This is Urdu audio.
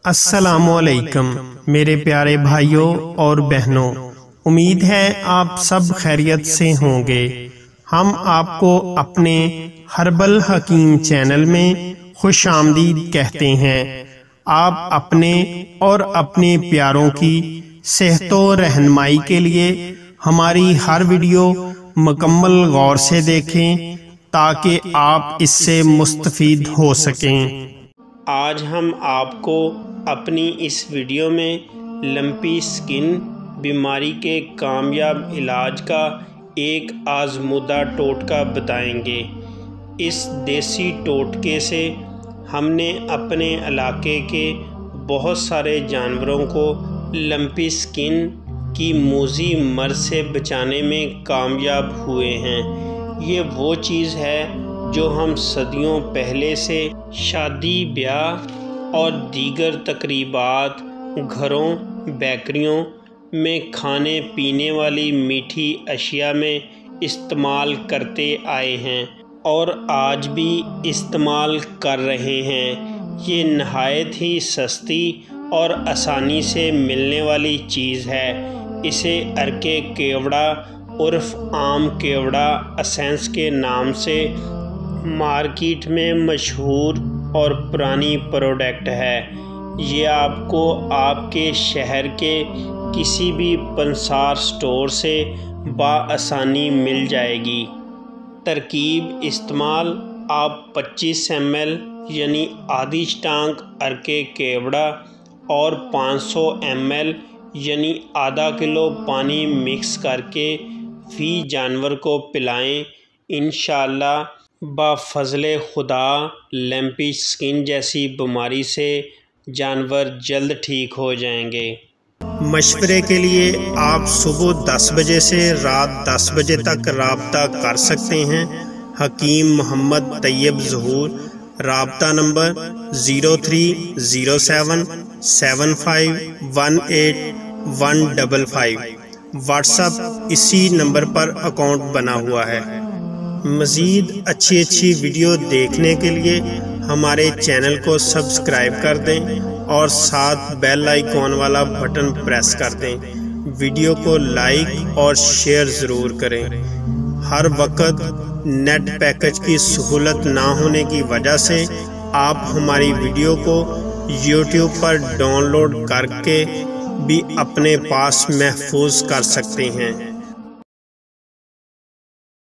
السلام علیکم میرے پیارے بھائیوں اور بہنوں، امید ہے آپ سب خیریت سے ہوں گے۔ ہم آپ کو اپنے ہربل حکیم چینل میں خوش آمدید کہتے ہیں۔ آپ اپنے اور اپنے پیاروں کی صحت و رہنمائی کے لیے ہماری ہر ویڈیو مکمل غور سے دیکھیں تاکہ آپ اس سے مستفید ہو سکیں۔ آج ہم آپ کو اپنی اس ویڈیو میں لمپی سکن بیماری کے کامیاب علاج کا ایک آزمودہ ٹوٹکا بتائیں گے۔ اس دیسی ٹوٹکے سے ہم نے اپنے علاقے کے بہت سارے جانوروں کو لمپی سکن کی موذی مرض سے بچانے میں کامیاب ہوئے ہیں۔ یہ وہ چیز ہے جو ہم صدیوں پہلے سے شادی بیاہ اور دیگر تقریبات، گھروں، بیکریوں میں کھانے پینے والی میٹھی اشیاء میں استعمال کرتے آئے ہیں اور آج بھی استعمال کر رہے ہیں۔ یہ نہایت ہی سستی اور آسانی سے ملنے والی چیز ہے۔ اسے ارک کیوڑا عرف عام کیوڑا اسینس کے نام سے مارکیٹ میں مشہور اور پرانی پروڈکٹ ہے۔ یہ آپ کو آپ کے شہر کے کسی بھی پنسار سٹور سے بآسانی مل جائے گی۔ ترکیب استعمال: آپ 25 ml یعنی آدھی چٹانک ارک کیوڑا اور 500 ml یعنی آدھا کلو پانی مکس کر کے فی جانور کو پلائیں۔ انشاءاللہ بفضل خدا لمپی سکن جیسی بیماری سے جانور جلد ٹھیک ہو جائیں گے۔ مشورے کے لیے آپ صبح 10 بجے سے رات 10 بجے تک رابطہ کر سکتے ہیں۔ حکیم محمد طیب ظہور، رابطہ نمبر 0307 75 18 155۔ واٹس ایپ اسی نمبر پر اکاؤنٹ بنا ہوا ہے۔ مزید اچھی ویڈیو دیکھنے کے لیے ہمارے چینل کو سبسکرائب کر دیں اور ساتھ بیل آئیکن والا بٹن پریس کر دیں۔ ویڈیو کو لائک اور شیئر ضرور کریں۔ ہر وقت نیٹ پیکج کی سہولت نہ ہونے کی وجہ سے آپ ہماری ویڈیو کو یوٹیوب پر ڈاؤن لوڈ کر کے بھی اپنے پاس محفوظ کر سکتے ہیں۔